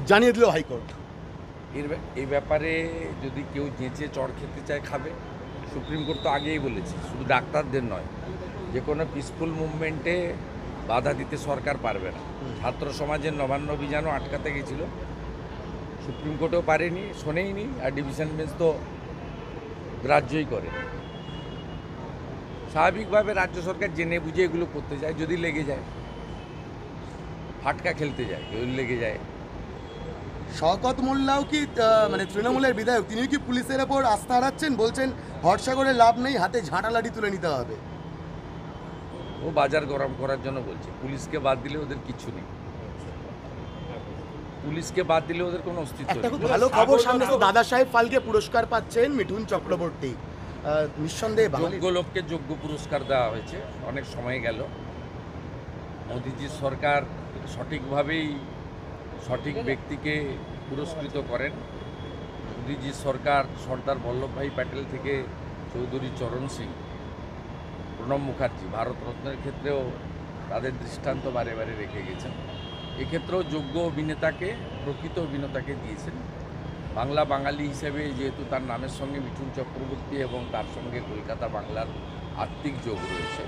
জানিয়ে দিল হাইকোর্ট। এই ব্যাপারে যদি কেউ যেচে চড় খেতে চায় খাবে। সুপ্রিম কোর্ট তো আগেই বলেছে, শুধু ডাক্তারদের নয়, যে কোনো পিসফুল মুভমেন্টে বাধা দিতে সরকার পারবে না। ছাত্র সমাজের নবান্ন অভিযানও আটকাতে গেছিল, সুপ্রিম কোর্টও পারেনি, শোনেইনি, আর ডিভিশন বেঞ্চ তো গ্রাহ্যই করে। স্বাভাবিকভাবে রাজ্য সরকার জেনে বুঝে এগুলো করতে যায়, যদি লেগে যায়, ফাটকা খেলতে যায়, কেউ লেগে যায়। শওকত মোল্লাও কি মানে তৃণমূলের বিধায়ক, তিনি কি পুলিশের ওপর আস্থা হারাচ্ছেন? বলছেন ভরসা করে লাভ নেই, হাতে ঝাঁটা লাঠি তুলে নিতে হবে। ও বাজার গরম করার জন্য বলছে। পুলিশকে বাদ দিলে ওদের কিচ্ছু নেই, পুলিশকে বাদ দিলে ওদের কোনো অস্তিত্ব একটা নেই। খুব ভালো খবর সামনে এসেছে, দাদা সাহেব ফালকে পুরস্কার পাচ্ছেন মিঠুন চক্রবর্তী। নিঃসন্দেহে যোগ্য লোককে যোগ্য পুরস্কার দেওয়া হয়েছে, অনেক সময় গেল। মোদিজির সরকার সঠিকভাবেই সঠিক ব্যক্তিকে পুরস্কৃত করেন। মোদিজির সরকার সর্দার বল্লভভাই প্যাটেল থেকে চৌধুরী চরণ সিং, প্রণব মুখার্জি, ভারতরত্নের ক্ষেত্রেও তাদের দৃষ্টান্ত বারে বারে রেখে গেছেন। এক্ষেত্রেও যোগ্য অভিনেতাকে, প্রকৃত অভিনেতাকে দিয়েছেন। বাংলা বাঙালি হিসেবে যেহেতু তার নামের সঙ্গে মিঠুন চক্রবর্তী এবং তার সঙ্গে কলকাতা বাংলার আত্মিক যোগ রয়েছে,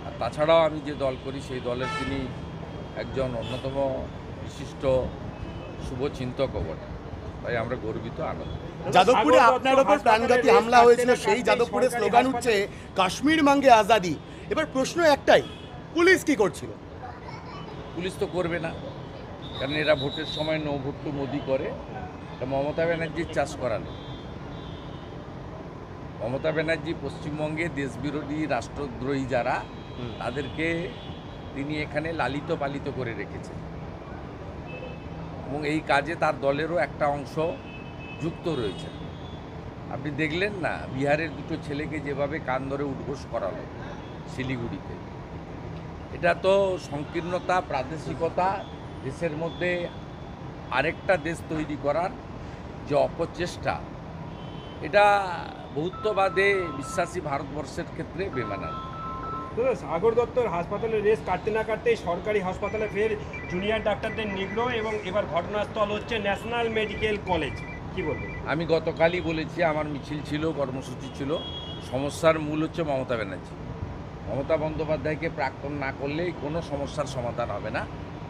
আর তাছাড়াও আমি যে দল করি সেই দলের তিনি একজন অন্যতম বিশিষ্ট শুভচিন্তকও বটে, তাই আমরা গর্বিত, আনন্দ। যাদবপুরে আপনার ওপর প্রাণঘাতী হামলা হয়েছিল, সেই যাদবপুরে স্লোগান উঠছে কাশ্মীর মাঙ্গে আজাদি। এবার প্রশ্ন একটাই, পুলিশ কি করছিল? পুলিশ তো করবে না, কারণ এরা ভোটের সময় নো ভোট টু মোদি করে। এটা মমতা ব্যানার্জির চাষ করালো। মমতা ব্যানার্জি পশ্চিমবঙ্গে দেশবিরোধী রাষ্ট্রদ্রোহী যারা, তাদেরকে তিনি এখানে লালিত পালিত করে রেখেছেন, এবং এই কাজে তার দলেরও একটা অংশ যুক্ত রয়েছে। আপনি দেখলেন না বিহারের দুটো ছেলেকে যেভাবে কান ধরে উদ্ঘোষ করালো শিলিগুড়িতে। এটা তো সংকীর্ণতা, প্রাদেশিকতা, দেশের মধ্যে আরেকটা দেশ তৈরি করার যে অপচেষ্টা, এটা বহুত্ববাদে বিশ্বাসী ভারতবর্ষের ক্ষেত্রে বেমানান। সাগর দত্তর হাসপাতালে রেস কাটতে না কাটতেই সরকারি হাসপাতালে ফের জুনিয়র ডাক্তারদের নিগ্রহ, এবং এবার ঘটনাস্থল হচ্ছে ন্যাশনাল মেডিকেল কলেজ। কি বলবেন? আমি গতকালই বলেছি, আমার মিছিল ছিল, কর্মসূচি ছিল। সমস্যার মূল হচ্ছে মমতা ব্যানার্জি। মমতা বন্দ্যোপাধ্যায়কে প্রাক্তন না করলেই কোনো সমস্যার সমাধান হবে না।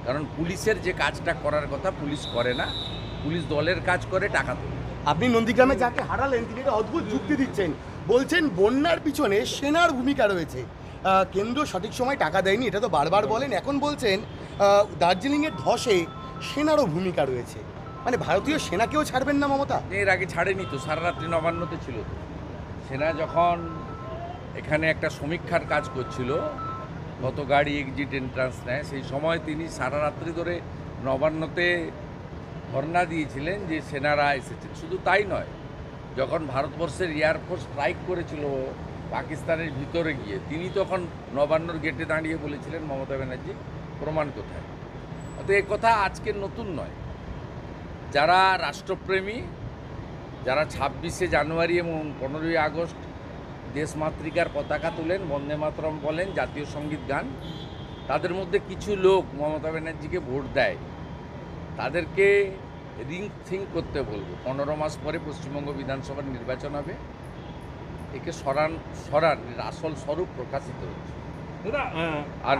কারণ পুলিশের যে কাজটা করার কথা পুলিশ করে না, পুলিশ দলের কাজ করে, টাকা তোলে। আপনি নন্দীগ্রামে যাকে হারালেন তিনি একটা অদ্ভুত যুক্তি দিচ্ছেন, বলছেন বন্যার পিছনে সেনার ভূমিকা রয়েছে, কেন্দ্র সঠিক সময় টাকা দেয়নি, এটা তো বারবার বলেন। এখন বলছেন দার্জিলিংয়ের ধসে সেনারও ভূমিকা রয়েছে, মানে ভারতীয় সেনাকেও ছাড়বেন না মমতা? এর আগে ছাড়েনি তো, সারা রাত্রি নবান্নতে ছিল তো। সেনা যখন এখানে একটা সমীক্ষার কাজ করছিল, কত গাড়ি এক্সিট এন্ট্রান্স নেয়, সেই সময় তিনি সারা রাত্রি ধরে নবান্নতে ধর্ণা দিয়েছিলেন যে সেনারা এসেছেন। শুধু তাই নয়, যখন ভারতবর্ষের এয়ারফোর্স স্ট্রাইক করেছিল পাকিস্তানের ভিতরে গিয়ে, তিনি তখন নবান্নর গেটে দাঁড়িয়ে বলেছিলেন মমতা ব্যানার্জি প্রমাণ কোথায়। অত এ কথা আজকের নতুন নয়। যারা রাষ্ট্রপ্রেমী, যারা 26শে জানুয়ারি এবং 15ই আগস্ট দেশমাতৃকার পতাকা তুলেন, বন্দে মাতরম বলেন, জাতীয় সঙ্গীত গান, তাদের মধ্যে কিছু লোক মমতা ব্যানার্জিকে ভোট দেয়, তাদেরকে রিথিঙ্ক করতে বলবো। 15 মাস পরে পশ্চিমবঙ্গ বিধানসভার নির্বাচন হবে, একে সরান, আসল স্বরূপ প্রকাশিত হচ্ছে। দাদা আর